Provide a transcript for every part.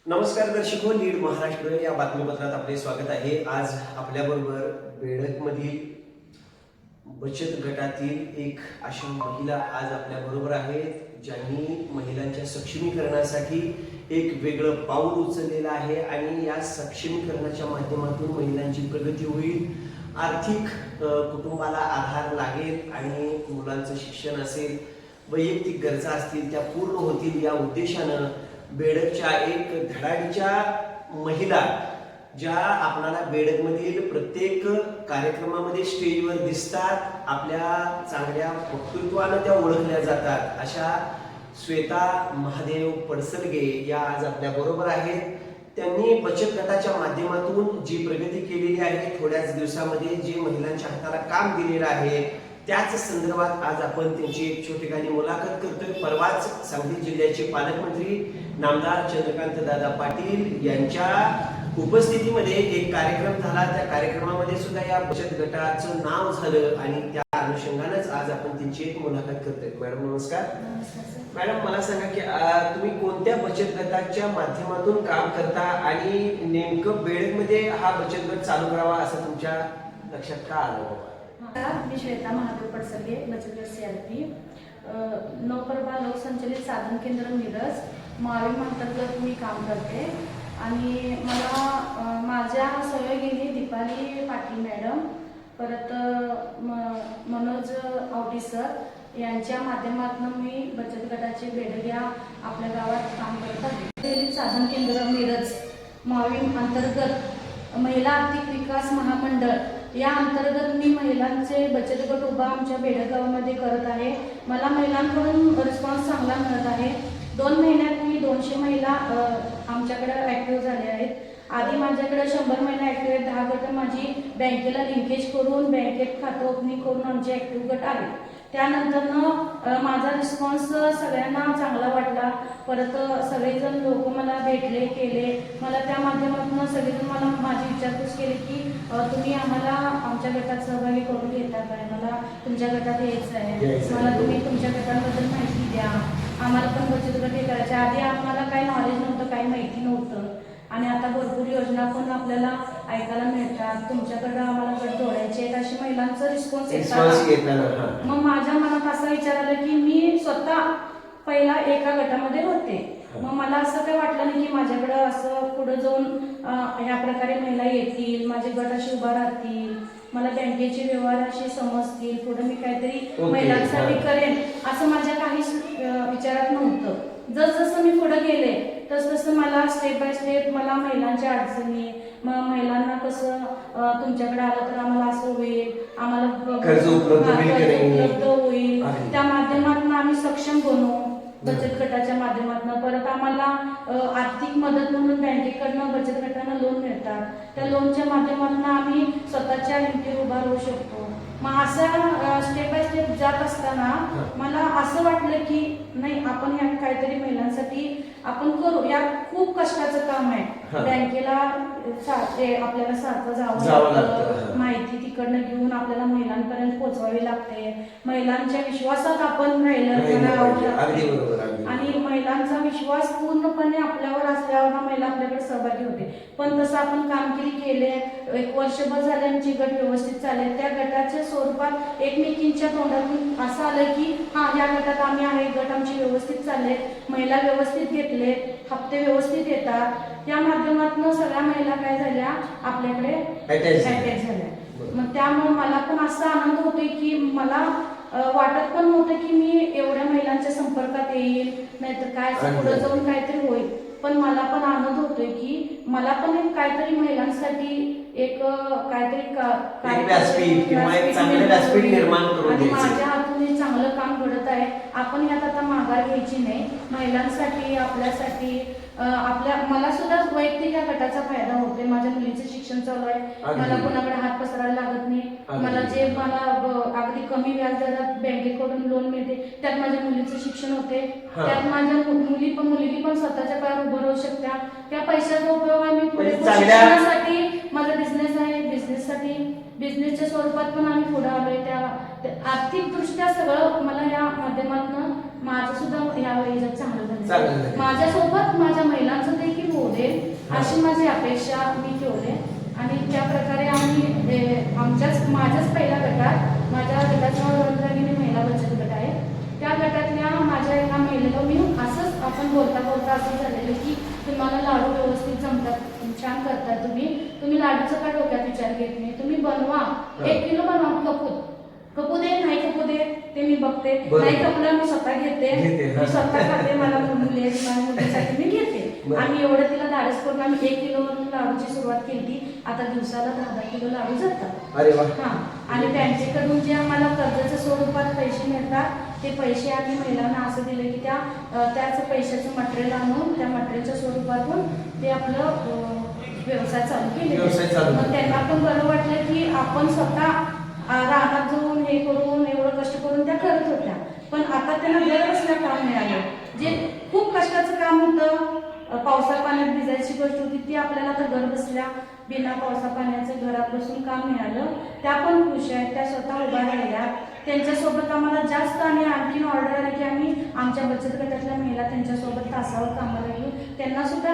नमस्कार दर्शक हो, लीड महाराष्ट्र या बातमीपत्रात आपले स्वागत आहे। आज आपल्याबरोबर बेडकमधील बचत गटातील एक अशा महिला आज आपल्याबरोबर आहेत ज्यांनी महिलांच्या सक्षमीकरणासाठी एक वेगळं पाऊल उचललेलं आहे आणि या सक्षमीकरणाच्या माध्यमातून महिलांची प्रगती होईल, आर्थिक कुटुंबाला आधार लागेल आणि मुलांचं शिक्षण असेल, वैयक्तिक गरजा असतील त्या पूर्ण होतील या उद्देशानं बेडकच्या एक धडाडीच्या महिला ज्या आपल्याला बेडकमधील प्रत्येक कार्यक्रमामध्ये स्टेजवर दिसतात, आपल्या चांगल्या वक्तृत्वानं त्या ओळखल्या जातात, अशा श्वेता महादेव पडसलगे या आज आपल्या बरोबर आहेत। त्यांनी बचत गटाच्या माध्यमातून जी प्रगती केलेली आहे, थोड्याच दिवसामध्ये जे महिलांच्या हाताला काम दिलेलं आहे, त्याच संदर्भात आज आपण त्यांची एक छोटीखानी मुलाखत करतोय। परवाच सांगली जिल्ह्याचे पालकमंत्री नामदार चंद्रकांत दादा पाटील यांच्या उपस्थितीमध्ये एक कार्यक्रम झाला, त्या कार्यक्रमामध्ये सुद्धा या बचत गटाचं नाव झालं आणि त्या अनुषंगानेच आज आपण त्यांची एक मुलाखत करतोय। मॅडम नमस्कार। मॅडम मला सांगा की तुम्ही कोणत्या बचत गटाच्या माध्यमातून काम करता आणि नेमकं बेडकमध्ये हा बचत गट चालू करावा असं तुमच्या लक्षात का आलं बाबा? मी श्वेता महादेव पडसलगे, बचत गट CRP, नवप्रभा लोकसंचलित साधन केंद्र मिरज माविम अंतर्गत मी काम करते आणि मला माझ्या सहयोगिनी दीपाली पाटील मॅडम, परत मनोज आवटी सर यांच्या माध्यमातून मी बचत गटाचे बेडक या आपल्या गावात काम करत आहे। साधन केंद्र मिरज माविम अंतर्गत महिला आर्थिक विकास महामंडळ या अंतर्गत मी महिलांचे बचत गट उभा आमच्या बेडक गावामध्ये करत आहे। मला महिलांकडून रिस्पॉन्स चांगला मिळत आहे। 2 महिन्यात मी 200 महिला आमच्याकडे ॲक्टिव्ह झाल्या आहेत। आधी माझ्याकडे 100 महिला ॲक्टिव्ह आहेत। 10 गट माझी बँकेला लिंकेज करून बँकेत खातं ओपनिंग करून आमचे ॲक्टिव्ह गट आले। त्यानंतरनं माझा रिस्पॉन्स सगळ्यांना चांगला वाटला। परत सगळेजण लोक मला भेटले केले, मला त्या माध्यमातून सगळेजण मला माझी विचारपूस केली की तुम्ही आम्हाला आमच्या गटात सहभागी करून घेता काय, मला तुमच्या गटात यायचं आहे, मला तुम्ही तुमच्या गटांबद्दल माहिती द्या, आम्हाला पण बचत गट हे करायचे। आधी आम्हाला काही नॉलेज नव्हतं, काही माहिती नव्हतं आणि आता भरपूर योजना पण आपल्याला ऐकायला मिळतात, तुमच्याकडे आम्हाला गट जोडायचे आहेत अशी महिलांचा रिस्पॉन्स येतात। मग माझ्या मनात असा विचार आला की मी स्वतः पहिला एका गटामध्ये होते, मग मला असं काही वाटलं नाही की माझ्याकडे असं पुढे जाऊन ह्या प्रकारे महिला येतील, माझे गट असे उभा राहतील, मला बँकेचे व्यवहार असे समजतील, पुढे मी काहीतरी महिलांसाठी करेन असं माझ्या काहीच विचारात नव्हतं। जसजसं मी पुढे गेले तसतसं मला स्टेप बाय स्टेप मला महिलांच्या अडचणी, मग महिलांना कसं तुमच्याकडे आलं तर आम्हाला असं होईल, आम्हाला कर्ज उपलब्ध होईल, त्या माध्यमातून आम्ही सक्षम बनू बचत गटाच्या माध्यमातून। परत आम्हाला आर्थिक मदत म्हणून बँकेकडनं बचत गटांना लोन मिळतात, त्या लोनच्या माध्यमातून आम्ही स्वतःच्या हिमतीवर उभा राहू शकतो। मग असं स्टेप बाय स्टेप जात असताना मला असं वाटलं की नाही, आपण या काहीतरी महिलांसाठी आपण करू। या खूप कष्टाचं काम आहे, बँकेला आपल्याला सारखं जावं लागतं, माहिती तिकडनं घेऊन आपल्याला महिलांपर्यंत पोहोचवावी लागते, महिलांच्या विश्वासात आपण राहिलं आणि महिलांचा विश्वास पूर्णपणे आपल्यावर असल्यावर महिला आपल्याकडे सहभागी होते। पण तसं आपण कामगिरी केले, 1 वर्षभर झाले आमचे गट व्यवस्थित चालले, त्या गटाच्या स्वरूपात एकमेकींच्या तोंडातून असं आलं की हा या गटात आम्ही आहे, गट आमचे व्यवस्थित चालले, महिला व्यवस्थित घेतले, हप्ते व्यवस्थित येतात, त्या माध्यमातून सगळ्या महिला काय झाल्या आपल्याकडे अटॅच झाल्या। मग त्यामुळे मला पण असा आनंद होतोय की मला वाटत पण नव्हतं की मी एवढ्या महिलांच्या संपर्कात येईल, नाहीतर काय पुढे जाऊन काहीतरी होईल, पण मला पण आनंद होतोय की मला पण एक काहीतरी महिलांसाठी एक काहीतरी आणि माझ्या हातून हे चांगलं काम घडत आहे। आपण यात आता माघार घ्यायची नाही, महिलांसाठी आपल्यासाठी मला सुद्धा वैयक्तिक या गटाचा फायदा होतोय। माझ्या मुलीचं शिक्षण चालू आहे, मला कोणाकडे हात पसरायला लागत नाही, मला जे मला अगदी कमी व्याजदरात बँकेकडून लोन मिळते त्यात माझ्या मुलीचं शिक्षण होते, त्यात माझ्या मुलगी पण स्वतःच्या पायावर उभं राहू शकत्या, त्या पैशाचा उपयोग आम्ही पुढे शिक्षणासाठी, माझा बिझनेस आहे, बिझनेसच्या स्वरूपात पण आम्ही पुढे आलोय, त्या आर्थिक दृष्ट्या सगळं मला या माध्यमातून माझं सुद्धा यावेळी चांगलं झालं, माझ्यासोबत माझ्या महिलांचं देखील होत दे अशी माझी अपेक्षा मी ठेवले आणि त्या प्रकारे आम्ही माझ्याच पहिल्या गटात माझ्या गटाचा रंगरागिणी महिला बचत गट आहे. त्या गटातल्या माझ्या एका महिलेला मी असंच आपण बोलता बोलता असं झालेलं की तुम्हाला लाडू व्यवस्थित जमतात, छान करतात तुम्ही लाडूचा काय डोक्यात विचार घेत नाही, तुम्ही बनवा 1 किलो बनवा, कपू दे नाही कपू दे ते मी बघते, नाही कपलं मी स्वतः घेते, मी स्वतः खाते, मला मुली माझ्या मुलीसाठी मी घेते. आम्ही एवढं तिला धाडस करून आम्ही 1 किलो लाडूची सुरुवात केली. आता दिवसाला 10-10 किलो लाडू जातात. अरे वा. हा आणि बँकेकडून जे आम्हाला कर्जाच्या स्वरूपात पैसे मिळतात ते पैसे आम्ही महिलांना असं दिले की त्याच पैशाचं मटेरियल आणून त्या मटेरियलच्या स्वरूपातून ते आपलं व्यवसाय चालू केले. मग त्यांना पण बरं वाटलं की आपण स्वतः रानात जाऊन हे करून एवढं कष्ट करून त्या करत होत्या, पण आता त्यांना घर बसल्या काम मिळालं. जे खूप कष्टाचं काम होतं, पावसा पाण्यात भिजायची गोष्ट होती, ती आपल्याला आता घर बसल्या बिना पावसा पाण्याचं घरात बसून काम मिळालं. त्या पण खुश आहेत, त्या स्वतः उभ्या राहिल्या. त्यांच्यासोबत आम्हाला जास्त आणि आणखीन ऑर्डर आली की आम्ही आमच्या बचत गटातल्या महिला त्यांच्यासोबत तासावर कामाला घेऊ, त्यांना सुद्धा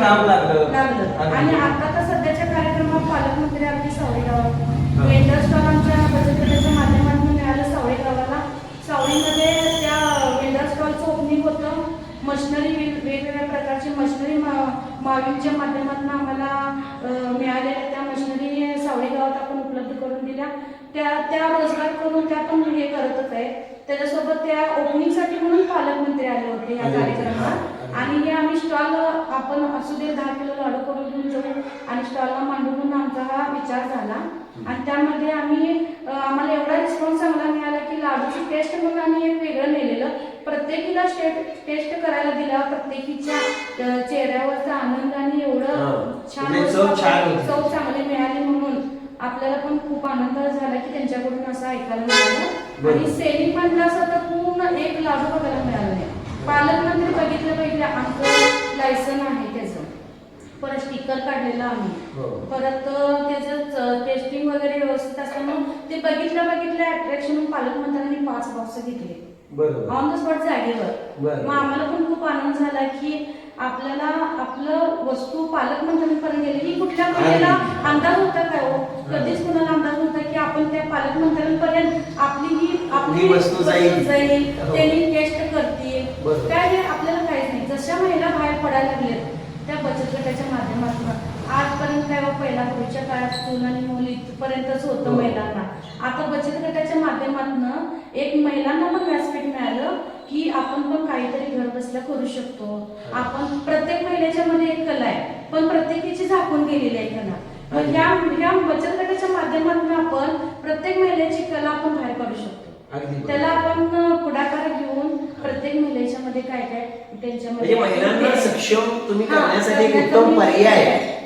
काम लागलं. आणि आता तर सध्याच्या कार्यक्रमात पालकमंत्री अगदी सावळेगाव वेंडर स्टॉल आमच्या बचत गटाच्या माध्यमातून मिळालं सावळेगावाला. सावळीमध्ये त्या वेंडर स्टॉलचं ओपनिंग होतं. मशिनरी वेगवेगळ्या प्रकारची मशिनरी माविमच्या माध्यमातून आम्हाला मिळालेल्या त्या मशिनरी सावळी गावात आपण उपलब्ध करून दिल्या. त्या रोजगार करून त्या पण हे करतच आहे. त्याच्यासोबत त्या ओपनिंगसाठी म्हणून पालकमंत्री आले होते या कार्यक्रमात आणि हे आम्ही स्टॉल आपण असू दे 10 किलो लाडू करून घेऊन जाऊ आणि स्टॉलला मांडू म्हणून आमचा हा विचार झाला. आणि त्यामध्ये आम्हाला एवढा रिस्पॉन्स चांगला मिळाला की लाडूची टेस्ट म्हणून आम्ही एक वेगळं नेलेलं, प्रत्येकीला टेस्ट करायला दिला. प्रत्येकीच्या चेहऱ्यावरचा आनंद आणि एवढं छान चव चांगली मिळाली म्हणून आपल्याला पण खूप आनंद झाला की त्यांच्याकडून असं ऐकायला मिळालं. आणि सेलिंग म्हटलं असं तर पूर्ण एक लाडू बघायला मिळालं नाही. पालकमंत्री बघितलं आमचं लायसन आहे त्याचं, परत स्टिकर काढलेलं आम्ही, परत त्याचं टेस्टिंग वगैरे व्यवस्थित असल्यामुळे ते बघितल्या अट्रॅक्शन पालकमंत्र्यांनी 5 बॉक्स घेतले ऑन द स्पॉट जागेवर. मग आम्हाला पण खूप आनंद झाला की आपल्याला आपलं वस्तू पालकमंत्र्यांपर्यंत गेली की कुठल्या महिलेला अंदाज होता काय हो, कधीच कुणाला अंदाज होता की आपण त्या पालकमंत्र्यांपर्यंत आपली वस्तू जाईल, त्यांनी टेस्ट करतील काय, हे आपल्याला काहीच नाही. जशा महिला बाहेर पडायला लागल्यात त्या बचत गटाच्या माध्यमातून आजपर्यंत काय पहिला पूर्वीच्या काळात चूल आणि मूल इथपर्यंतच होतं महिलांना. आता बचत गटाच्या माध्यमातून एक महिलांना पण व्यासपीठ मिळालं की आपण पण काहीतरी घर बसल्या करू शकतो. आपण प्रत्येक महिलेच्या मध्ये एक कला आहे, पण प्रत्येकीची झाकून गेलेली आहे कला. मग ह्या बचत गटाच्या माध्यमातून आपण प्रत्येक महिलेची कला आपण बाहेर काढू शकतो. त्याला आपण पुढाकार घेऊन प्रत्येक महिलेच्या मध्ये काय काय त्यांच्यामध्ये महिलांना सक्षम तुम्ही करण्यासाठी एक उत्तम पर्याय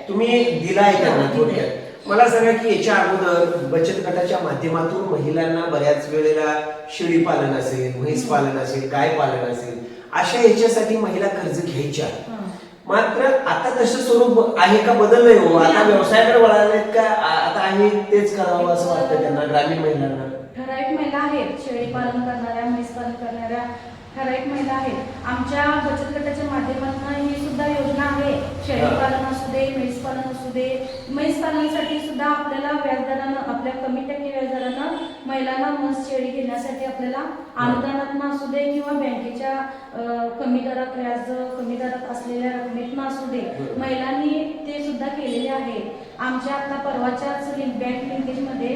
तुम्ही दिलाय त्यांना. थोडक्यात मला सांगा की याच्या अगोदर बचत गटाच्या माध्यमातून महिलांना बऱ्याच वेळेला शेळी पालन असेल, म्हैस पालन असेल, गाय पालन असेल, अशा याच्यासाठी महिला कर्ज घ्यायच्या. मात्र आता तसं स्वरूप आहे का, बदललंय हो? आता व्यवसायाकडे वळालेत का, आता आहे तेच करावं असं वाटतं त्यांना, ग्रामीण महिलांना? ठराविक महिला आहेत शेळी पालन करणाऱ्या, म्हैस पालन करणाऱ्या ठराविक महिला आहेत. आमच्या बचत गटाच्या माध्यमातून ही सुद्धा योजना आहे. शेळी पालन असू दे, म्हैस पालन असू दे. म्हैस पालनासाठी सुद्धा आपल्याला व्याजदरानं, आपल्या कमी टक्के व्याजदरानं महिलांना म्हैस शेळी घेण्यासाठी आपल्याला अनुदानातून असू दे किंवा बँकेच्या कमी दरात व्याज कमी दरात असलेल्या रकमेतून असू दे, महिलांनी ते सुद्धा केलेले आहे. आमच्या आता परवाच्याच बँक लिंकेज मध्ये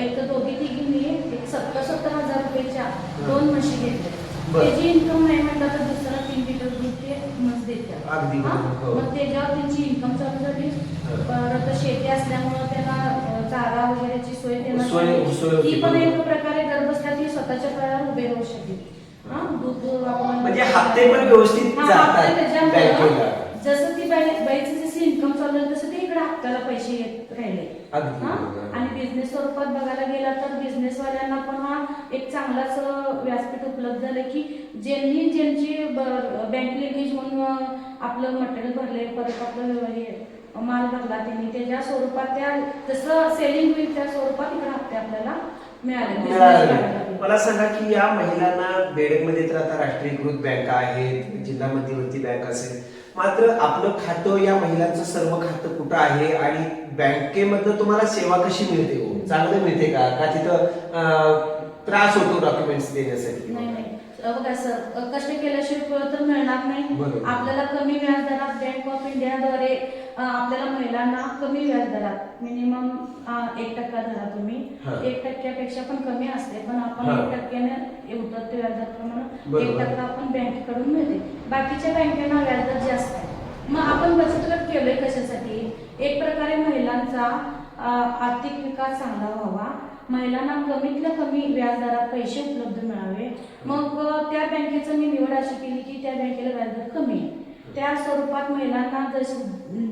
एक दोघी तिघींनी 70,000 रुपयाच्या 2 म्हशी घेतल्या. त्याची इन्कम नाही म्हटलं तर दुसरा 3 लिटर दूध ते म्हस देतात. मग त्याच्यावर त्यांची इन्कम चालू झाली. परत शेती असल्यामुळे त्यांना चारा वगैरेची सोय त्यांना, ती पण एक प्रकारे घर बसल्या ती स्वतःच्या पायावर उभे राहू शकते. दूध म्हणजे हप्ते पण व्यवस्थित जातात. जसं ती बाईची जशी इन्कम चालू आहे तसं ते इकडे हप्त्याला पैसे येत राहिले. आणि बिझनेस स्वरूपात बघायला गेला तर बिझनेसवाल्यांना पण हा एक चांगलाच व्यासपीठ उपलब्ध झालं की ज्यांची बँक लिंकेज म्हणून आपलं मटेरियल भरले, परत आपलं माल भरला त्यांनी, त्याच्या स्वरूपात त्या जसं सेलिंग होईल त्या स्वरूपात इकडे हप्ते आपल्याला मिळाले. मला सांगा की या महिलांना बेडकमध्ये तर आता राष्ट्रीयकृत बँका आहेत, जिल्हा मध्यवर्ती बँक असेल, मात्र आपलं खातं या महिलांचं सर्व खातं कुठं आहे आणि बँकेमधनं तुम्हाला सेवा कशी मिळते हो? चांगलं मिळते का तिथं त्रास होतो डॉक्युमेंट्स देण्यासाठी? नाही नाही बघा सर, कष्ट केल्याशिवाय फळ तर मिळणार नाही. बरोबर. आपल्याला कमी व्याजदरात बँक ऑफ इंडियाद्वारे आपल्याला महिलांना कमी व्याजदरात मिनिमम 1% धरा तुम्ही. हा. 1%पेक्षा पण कमी असते, पण आपण हा. 1%ने उतरते व्याजदराप्रमाणे बरोबर. 1% आपण बँकेकडून मिळते. बाकीच्या बँकेना व्याजदर जास्त आहे. मग आपण बचत गट केलोय कशासाठी? एक प्रकारे महिलांचा आर्थिक विकास चांगला व्हावा, महिलांना कमीतल्या कमी व्याजदरात पैसे उपलब्ध मिळावे. मग त्या बँकेचं मी निवड अशी केली की त्या बँकेला व्याजदर कमी आहे, त्या स्वरूपात महिलांना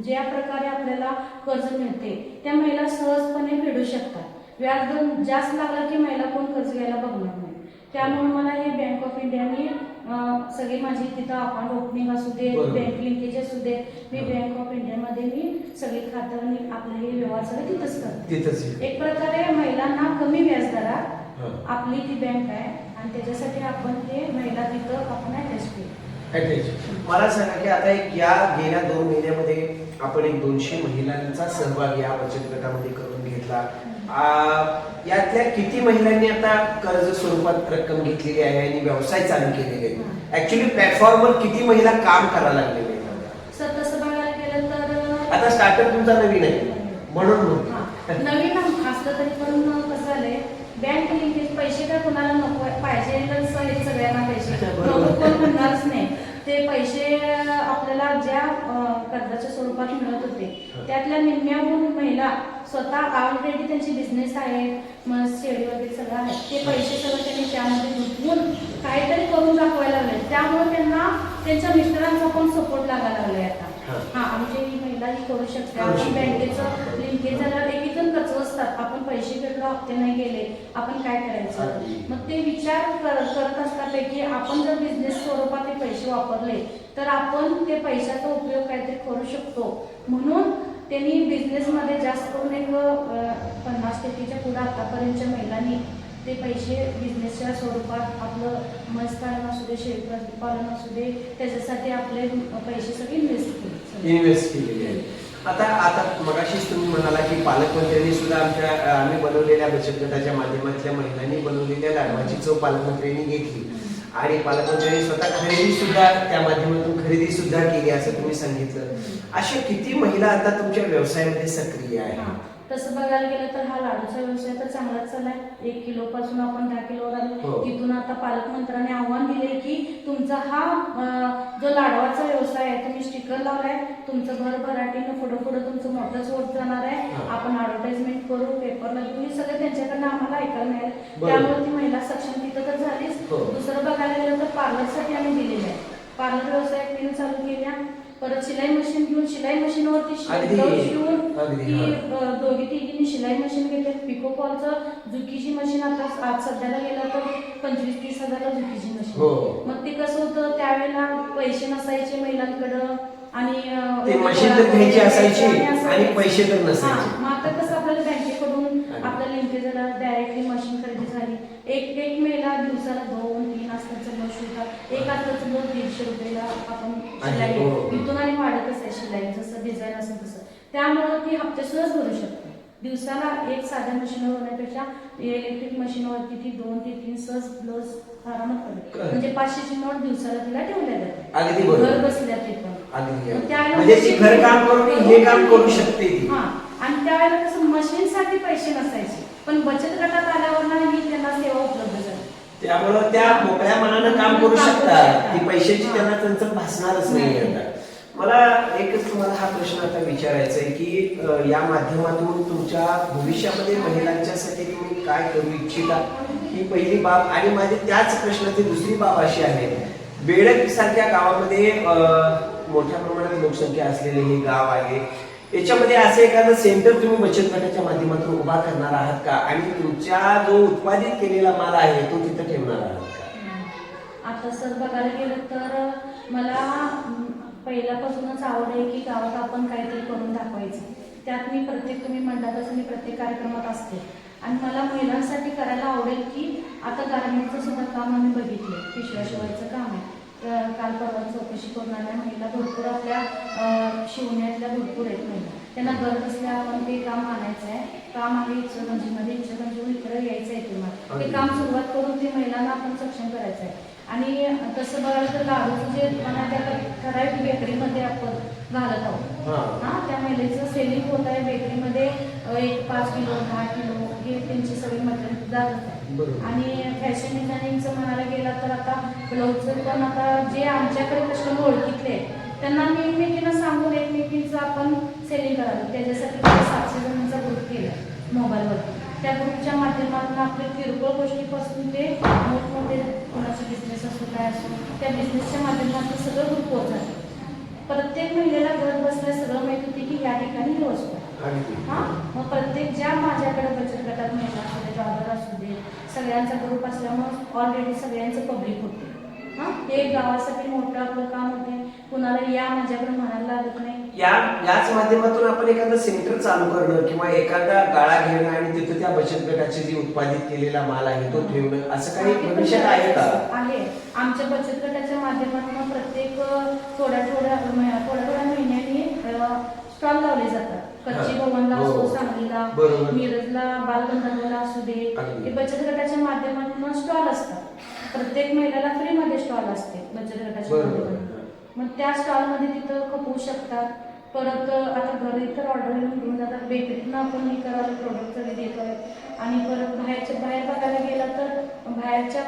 ज्या प्रकारे आपल्याला कर्ज मिळते त्या महिला सहजपणे फेडू शकतात. व्याजदर जास्त लागला की महिला कोण कर्ज घ्यायला बघणार नाही. त्यामुळे मला हे बँक ऑफ इंडियाने सगळी माझी तिथं अकाउंट ओपनिंग असू दे, बँक लिंकेज असू दे, मी बँक ऑफ इंडियामध्ये मी सगळी खातं आणि आपले हे व्यवहार सगळे तिथंच करते. एक प्रकारे महिलांना कमी व्याजदरात आपली ती बँक आहे आणि त्याच्यासाठी आपण ते महिला तिथं आपण अटॅच केली. मला सांगा की आता या गेल्या 2 महिन्यामध्ये आपण 200 महिलांचा सहभाग या बचत गटामध्ये करून घेतला. यातल्या किती महिलांनी आता कर्ज स्वरूपात रक्कम घेतलेली आहे आणि व्यवसाय चालू केलेले आहेत? ऍक्च्युली प्लॅटफॉर्मवर किती महिला काम करायला लागलेले आहेत? सर तसं बघायला गेलं तर आता स्टार्टअप तुमचा नवीन आहे म्हणून नवीन असलं तरी पण कसं झालंय, बँक लिंकेज पैसे काय कोणाला नको पाहिजे सगळ्यांना पैसे नको कोण म्हणणारच नाही. ते पैसे आपल्याला ज्या कर्जाच्या स्वरूपात मिळत होते त्यातल्या निम्म्याहून महिला स्वतः ऑलरेडी त्यांची बिझनेस आहे, मग शेळी वगैरे सगळं आहे, ते पैसे सगळं त्यांनी त्यामध्ये गुंतवून काहीतरी करून दाखवायला लागले. त्यामुळे त्यांना त्यांच्या मिस्टरांचा पण सपोर्ट लागायला लागलाय आता. आमची ही महिला ही करू शकते. आपण बँकेचं लिंकेज झाल्यावर एक जण कचवतात, आपण पैसे फेडलो हप्ते नाही गेले, आपण काय करायचं? मग ते विचार करत असतापैकी आपण जर बिझनेस स्वरूपात ते पैसे वापरले तर आपण ते पैशाचा उपयोग काहीतरी करू शकतो. म्हणून त्यांनी बिझनेसमध्ये जास्त करून एक 50% पुढे आतापर्यंतच्या महिलांनी ते पैसे बिझनेसच्या स्वरूपात आपलं म्हैस पालन असू दे, शेळी पालन असू दे, त्याच्यासाठी आपले पैसे सगळे इन्व्हेस्ट केलेले आहेत. आता मगाशीच तुम्ही म्हणाला की पालकमंत्र्यांनी सुद्धा आम्ही बनवलेल्या बचत गटाच्या माध्यमातल्या महिलांनी बनवलेल्या लाडवाची चव पालकमंत्र्यांनी घेतली आणि पालकमंत्र्यांनी स्वतः खरेदी सुद्धा त्या माध्यमातून खरेदी सुद्धा केली असं तुम्ही सांगितलं. अशा किती महिला आता तुमच्या व्यवसायामध्ये सक्रिय आहेत? तसं बघायला गेलं तर हा लाडूचा व्यवसाय तर चांगलाच चाललाय. 1 किलो पासून आपण 10 किलोवर आलो. तिथून आता पालकमंत्र्यांनी आव्हान दिले की तुमचा हा जो लाडवाचा व्यवसाय आहे, तुम्ही स्टिकर लावलाय, तुमचं घर भराटीनं पुढं तुमचं मोठंच होत जाणार आहे. आपण ऍडव्हर्टाइजमेंट करू, पेपरला घेऊन सगळं त्यांच्याकडनं आम्हाला ऐकायला मिळेल. त्यामुळे ती महिला सक्षम तिथं तर झालीच. दुसरं बघायला गेलं तर पार्लरसाठी आम्ही दिलेलं आहे. पार्लर व्यवसाय तिने चालू केल्या. परत शिलाई मशीन घेऊन शिलाई मशीनवरती शिवून ती दोघी तिघींनी शिलाई मशीन घेतले. पिको फॉलचं झुकीची मशीन आता आज सध्याला गेलं तर 25-30 हजारला झुकीची मशीन. मग ते कसं होतं, त्यावेळेला पैसे नसायचे महिलांकडं आणि मशीन तर घ्यायची असायची आणि पैसे तर नसायचे. मग आता कसं आपल्याला बँकेकडून आपल्या लिंकेजला डायरेक्टली मशीन खरेदी झाली. एक महिला दिवसाला 2-3 असल्याचं ब्लाऊज शिवतात. एक असल्याचं ब्लाऊज 150 रुपयाला आपण शिलाई इथून आणि वाढतच आहे शिलाई, जसं डिझाईन असेल तसं. त्यामुळं ती हप्ते सुद्धा भरू शकते. दिवसाला एक साध्या मशीनवर होण्यापेक्षा इलेक्ट्रिक मशीनवरती ती 2 ते 3 सहज ब्लाऊज आरामात पडते. म्हणजे 500ची नोट दिवसाला तिला ठेवल्या जाते. अगदी घर बसल्या ते पण. म्हणजे ती घर काम करून हे काम करू शकते. आणि त्यावेळेला कसं मशीनसाठी पैसे नसायचे, पण बचत गटात आल्यावर नाही त्यांना सेवा उपलब्ध झाली. त्यामुळं त्या मोकळ्या मनानं काम करू शकतात. ती पैशाची त्यांना चणचण भासणारच नाही. आता मला एकच तुम्हाला हा प्रश्न आता विचारायचा आहे की या माध्यमातून तुमच्या भविष्यामध्ये महिलांच्यासाठी तुम्ही काय करू इच्छिता, ही पहिली बाब. आणि माझी त्याच प्रश्नाची दुसरी बाब अशी आहे, बेडक सारख्या गावामध्ये मोठ्या प्रमाणात लोकसंख्या असलेले हे गाव आहे, याच्यामध्ये असं एखादं सेंटर तुम्ही बचत गटाच्या माध्यमातून उभा करणार आहात का? आणि तुमच्या जो उत्पादित केलेला माल आहे तो तिथं ठेवणार आहात का? आता सर बघायला गेलं तर मला पहिल्यापासूनच आवड आहे की गावात आपण काहीतरी करून दाखवायचं. त्यात मी तुम्ही म्हणता तसं मी प्रत्येक कार्यक्रमात असते आणि मला महिलांसाठी करायला आवडेल की आता गार्मेंटचं सुद्धा काम आम्ही बघितलं, पिशव्या शिवायचं काम आहे. काल परवा चौकशी करून आल्या महिला भरपूर आपल्या शिवण्यातल्या भरपूर आहेत महिला, त्यांना घर बसल्या आपण ते काम आणायचं आहे, काम आहे इचलकरंजीमध्ये, इचलकरंजीहून इकडे यायचं आहे तुम्हाला, ते काम सुरुवात करून ते महिलांना आपण सक्षम करायचं आहे. आणि तसं बघायला तर लाडूचं जे दुकान आहे त्या ठराविक बेकरीमध्ये आपण घालत आहोत. हां, त्या महिलेचं सेलिंग होत आहे बेकरीमध्ये, एक 5 किलो 10 किलो हे त्यांची सगळी मटेरियल जात आहे. आणि फॅशन डिझायनिंगचं म्हणायला गेलं तर आता ब्लाऊजचं पण आता जे आमच्याकडे कस्टमर ओळखीतले त्यांना मी एकमेकींना सांगून एकमेकींचं आपण सेलिंग करावं. त्याच्यासाठी 700 जणांचा ग्रुप केला आहे मोबाईलवरती. त्या ग्रुपच्या माध्यमातून आपल्या किरकोळ गोष्टीपासून ते मोठमोठे कोणाचा बिझनेस असो काय असो त्या बिझनेसच्या माध्यमातून सगळं ग्रुप पोहोचतात. प्रत्येक महिलेला घर बसल्या सगळं माहिती होती की या ठिकाणी हे वस्तू हां, मग प्रत्येक ज्या माझ्याकडे बचत गटात महिला असू दे, जॉबवर असू दे, सगळ्यांचा ग्रुप असल्यामुळे ऑलरेडी सगळ्यांचं पब्लिक होते. हां, हे गावासाठी मोठं आपलं काम होते, कुणाला या माझ्याकडे म्हणायला लागत नाही. याच माध्यमातून आपण एखादं सेंटर चालू करणं किंवा एखादा गाळा घेणं आणि तिथे त्या बचत गटाचे जे उत्पादित केलेला माल आहे तो ठेवणं असं काही भविष्यात आहे का? आहे. आमच्या बचत गटाच्या माध्यमातून प्रत्येक थोड्या महिन्यांनी स्टॉल लावले जातात. कच्ची भवनला असो, सांगलीला, मिरजला, बालगंधर्वला असू दे, हे बचत गटाच्या माध्यमातून स्टॉल असतात. प्रत्येक महिलाला फ्रीमध्ये स्टॉल असते बचत गटाच्या माध्यमातून. मग त्या स्टॉलमध्ये तिथं खपवू शकतात. परत आता घरी तर ऑर्डर येऊन घेऊन जातात, बेकरीतनं आपण हे करायला प्रोडक्ट सगळे देतोय. आणि परत बाहेर बघायला गेलं तर बाहेरच्या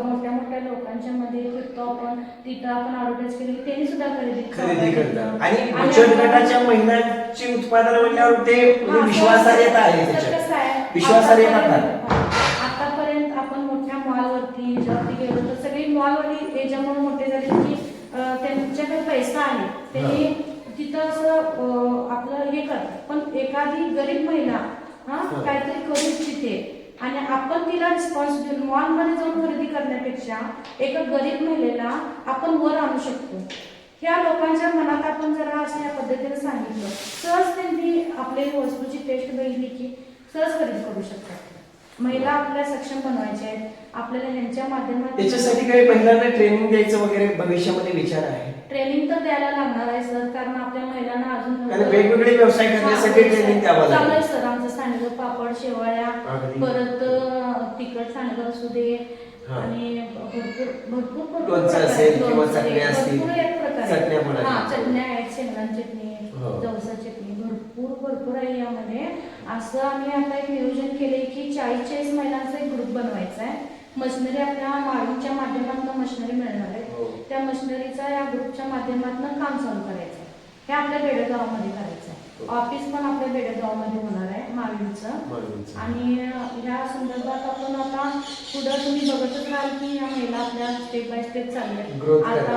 मोठ्या मोठ्या लोकांच्या मध्ये फिरतो आपण, तिथं आपण ॲडव्हर्टाईज केली त्यांनी सुद्धा खरेदी करतात. आणि बचत गटाच्या महिलांची उत्पादन म्हणल्यावर ते विश्वासार्हता आहे, विश्वासार्हता. आतापर्यंत आपण मोठ्या मॉलवरती जेव्हा गेलो तर सगळी मॉलवाली याच्यामुळे मोठे झाले की त्यांच्याकडे पैसा आहे, त्यांनी तिथं असं आपलं हे करतात. पण एखादी गरीब महिला काहीतरी करू इच्छिते आणि आपण तिला रिस्पॉन्स देऊन मॉलमध्ये जाऊन खरेदी करण्यापेक्षा एका गरीब महिलेला आपण वर आणू शकतो. ह्या लोकांच्या मनात आपण जरा असं या पद्धतीने सांगितलं, सहज त्यांनी आपल्या वस्तूची टेस्ट बघितली की सहज खरेदी करू शकतात. महिला आपल्या सक्षम बनवायच्या आहेत, आपल्याला ह्यांच्या माध्यमातून त्याच्यासाठी काही महिलांना ट्रेनिंग द्यायचं वगैरे भविष्यामध्ये विचार आहे? ट्रेनिंग तर द्यायला लागणार आहे सर, कारण आपल्या महिलांना अजून वेगवेगळे व्यवसाय करण्यासाठी ट्रेनिंग द्यावं चालू आहे लागेल. सर. आमचं सांडगं, पापड, शेवाळ्या, परत तिखट सांडगं असू दे आणि भरपूर लोणचं असेल किंवा चटण्या असतील, चटण्या आहेत, शेंगदाणा चटणी, जवसा चटणी, भरपूर आहे यामध्ये. असं आम्ही आता एक नियोजन केले की 40 महिलांचा एक ग्रुप बनवायचा आहे. मशिनरी आपल्या माळींच्या माध्यमातून मशिनरी मिळणार आहे, त्या मशिनरीचा या ग्रुपच्या माध्यमातून काम चालू करायचं आहे. हे आपल्या बेडगावामध्ये करायचं आहे. ऑफिस पण आपल्या बेडगावमध्ये होणार आहे माळींचं. आणि ह्या संदर्भात आपण आता पुढं तुम्ही बघतच राहाल की या महिला आपल्या स्टेप बाय स्टेप चालल्या, आता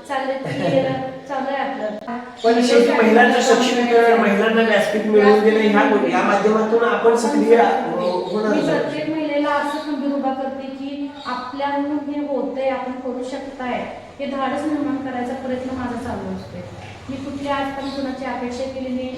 चालू आहे आपलं. पण शेवटी महिलांचं सक्षमीकरण, महिलांना व्यासपीठ मिळवून देणं या माध्यमातून आपण सक्रिय होणार. मी प्रत्येक महिलेला असं खंबीर उभा करते की आपल्याकडून हे होतंय, आपण करू शकताय, हे धाडस निर्माण करायचा प्रयत्न माझा चालू असतोय. मी कुठल्या आजपर्यंत कुणाची अपेक्षा केली नाही,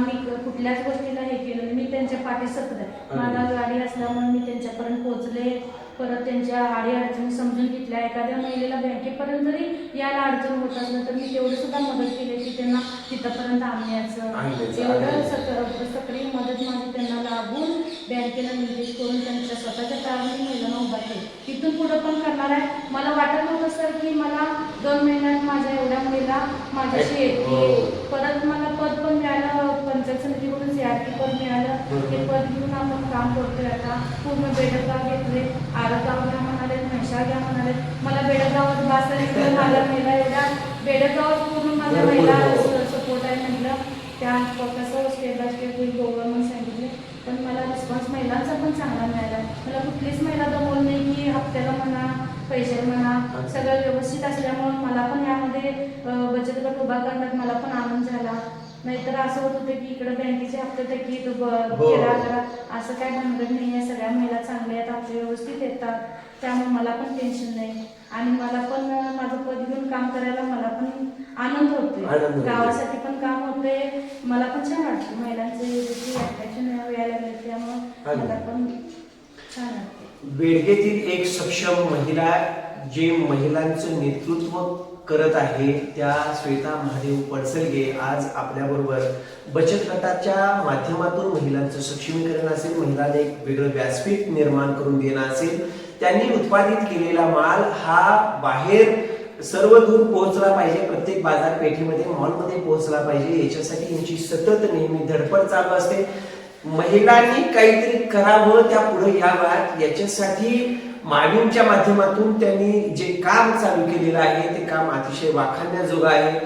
मी कुठल्याच गोष्टीला हे केलं नाही. मी त्यांच्या पाठी सतत आहे. मला गाडी असल्यामुळे मी त्यांच्यापर्यंत पोहोचले, परत त्यांच्या अडीअडचणी समजून घेतल्या. एखाद्या महिलेला बँकेपर्यंत जरी यायला अडचण होत असलं तर मी तेवढं सुद्धा मदत केली की त्यांना तिथंपर्यंत आणण्याचं. एवढं सक्रिय मदत माझी त्यांना लाभून बँकेला निर्देश करून त्यांच्या स्वतःच्या काळाने महिलांना उभा केली. इथून पुढं पण करणार आहे. मला वाटत नव्हतं सर की मला 2 महिन्यात माझ्या एवढ्या महिला माझ्याशी येतील. परत मला पद पण मिळालं, पंचायत समितीकडून CRP पद मिळालं. ते पद घेऊन आपण काम करतोय. आता पूर्ण बेडगाव घेतले, आरगाव घ्या म्हणाले, म्हैसाळ घ्या म्हणाले. मला बेडगावात बासरी माझ्या महिला एवढ्या बेडगावात पूर्ण माझ्या महिला सपोर्ट आहे म्हटलं. त्या कसं स्टेप बाय स्टेप होईल बघून म्हणून सांगितले. पण मला रिस्पॉन्स महिलांचा पण चांगला मिळाला. मला कुठलीच महिला दमवली नाही की हप्त्याला म्हणा, पैशाला म्हणा, सगळं व्यवस्थित असल्यामुळे मला पण यामध्ये बचत गट उभा करण्यात मला पण आनंद झाला. नाहीतर असं होत होतं की इकडे बँकेचे हप्ते थकीत केला करा, असं काय भानगड नाही आहे. सगळ्या महिला चांगल्या आहेत, आपले व्यवस्थित येतात, त्यामुळे मला पण टेन्शन नाही. आणि मला पण माझं पद घेऊन काम करायला मला पण आनंद होतोय. गावासाठी पण काम होतंय, मला पण छान वाटतं. महिलांचे अट्रॅक्शन यायला लागले त्यामुळे मला पण छान वाटते. बेडगेतील एक सक्षम महिला जे महिलांचं नेतृत्व करत आहे त्या श्वेता महादेव पडसलगे आज आपल्याबरोबर बचत गटाच्या माध्यमातून महिलांचं सक्षमीकरण असेल, महिलांना एक वेगळं व्यासपीठ निर्माण करून देणं असेल, त्यांनी उत्पादित केलेला माल हा बाहेर सर्व दूर पोहोचला पाहिजे, प्रत्येक बाजारपेठेमध्ये मॉलमध्ये पोहोचला पाहिजे, याच्यासाठी यांची सतत नेहमी धडपड चालू असते. महिलांनी काहीतरी करावं, त्या पुढे यावं, याच्यासाठी माविमच्या माध्यमातून त्यांनी जे काम चालू केलेलं आहे ते काम अतिशय वाखाणण्याजोगं आहे.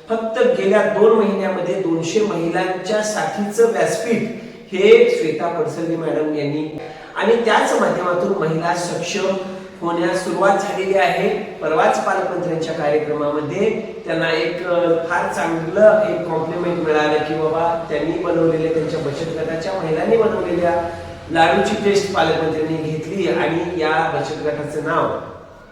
फक्त गेल्या 2 महिन्यामध्ये 200 महिलांच्या साठीचं व्यासपीठ हे श्वेता पडसलगे मॅडम यांनी आणि त्याच माध्यमातून महिला सक्षम होण्यास सुरुवात झालेली आहे. परवाच पालकमंत्र्यांच्या कार्यक्रमामध्ये त्यांना एक फार चांगलं एक कॉम्प्लिमेंट मिळालं की बाबा त्यांनी बनवलेल्या त्यांच्या बचत गटाच्या महिलांनी बनवलेल्या लाडूची टेस्ट पालकमंत्र्यांनी घेतली आणि या बचत गटाचं नाव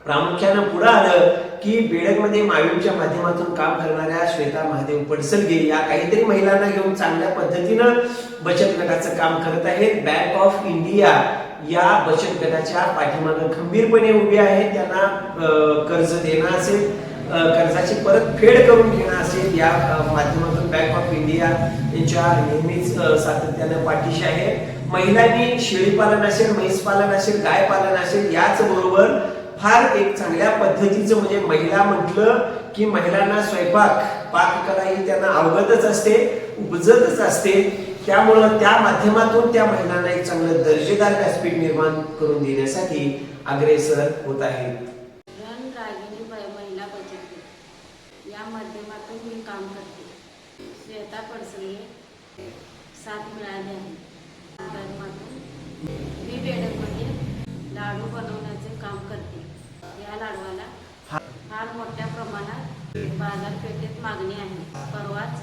प्रामुख्यानं पुढे आलं की बेडगमध्ये माविमच्या माध्यमातून काम करणाऱ्या श्वेता महादेव पडसलगे या काहीतरी महिलांना घेऊन चांगल्या पद्धतीनं बचत गटाचं काम करत आहेत. बँक ऑफ इंडिया या बचत गटाच्या पाठीमागे खंबीरपणे उभे आहेत. त्यांना कर्ज देणं असेल, कर्जाची परतफेड करून घेणं असेल, या माध्यमातून बँक ऑफ इंडिया यांच्या नेहमीच सातत्यानं पाठीशी आहे. महिलांनी शेळीपालन असेल, म्हैसपालन असेल, गाय पालन असेल, याच बरोबर फार एक चांगल्या पद्धतीचं म्हणजे महिला म्हटलं की महिलांना स्वयंपाक पाककला ही त्यांना अवगतच असते, उपजतच असते. त्यामुळं त्या माध्यमातून त्या महिलांना एक चांगलं दर्जेदार व्यासपीठ निर्माण करून देण्यासाठी अग्रेसर होत आहेत. रागिनी महिला बचत गट या माध्यमातून मी काम करते. श्वेता पडसलगे साथ मिळाली आहे. माध्यमातून मी बेडगमध्ये लाडू बनवण्याचे काम करते. या लाडवाला फार मोठ्या प्रमाणात बाजारपेठेत मागणी आहे. परवाच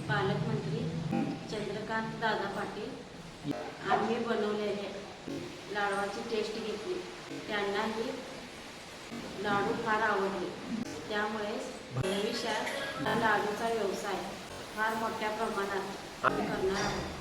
पालकमंत्री चंद्रकांत दादा पाटील आम्ही बनवलेले लाडवाची टेस्ट घेतली. त्यांनाही लाडू फार आवडले. त्यामुळे भविष्यात लाडूचा व्यवसाय फार मोठ्या प्रमाणात आम्ही करणार आहोत.